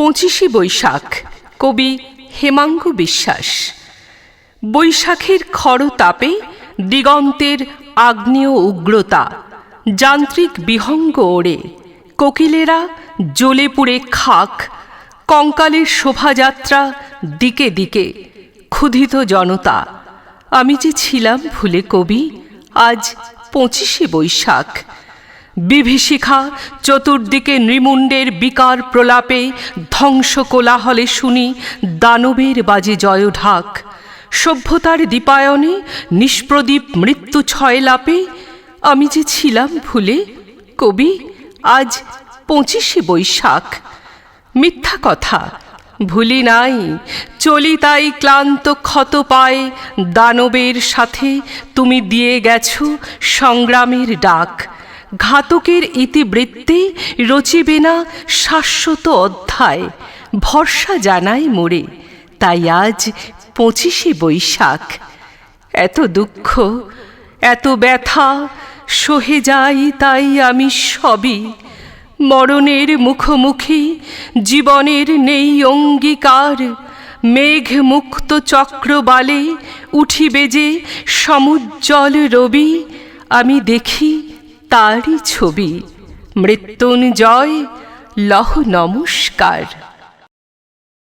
25শে বৈশাখ। কবি হেমাঙ্গু বিশ্বাস। বৈশাখের খরতাপে দিগন্তের আগ্নেয় উগ্রতা, যান্ত্রিক বিহঙ্গ ওড়ে, কোকিলেরা জ্বলে পুড়ে খাক, কঙ্কালের শোভাযাত্রা দিকে দিকে, ক্ষুধিত জনতা। আমি যে ছিলাম ভুলে কবি, আজ 25শে বৈশাখ। বিভীষিকা চতুর্দিকে নৃমুণ্ডের বিকার প্রলাপে, ধ্বংস কোলাহলে শুনি দানবের বাজে জয়ঢাক। সভ্যতার দীপায়নে নিষ্প্রদীপ মৃত্যু ছয়লাপে, আমি যে ছিলাম ভুলে কবি, আজ 25শে বৈশাখ। মিথ্যা কথা ভুলি নাই, চলি তাই ক্লান্ত ক্ষত পায়, দানবের সাথে তুমি দিয়ে গেছো সংগ্রামের ডাক। ঘাতকের ইতিবৃত্তে রচিবে না শাশ্বত অধ্যায়, ভরসা জানাই মোরে, তাই আজ 25শে বৈশাখ। এত দুঃখ, এত ব্যথা সহে যাই তাই আমি সবই, মরণের মুখোমুখি জীবনের নেই অঙ্গীকার। মেঘ মুক্ত চক্রবালে উঠিবে যে সমুজ্জ্বল রবি, আমি দেখি তারই ছবি। মৃত্যুঞ্জয় লহ নমস্কার।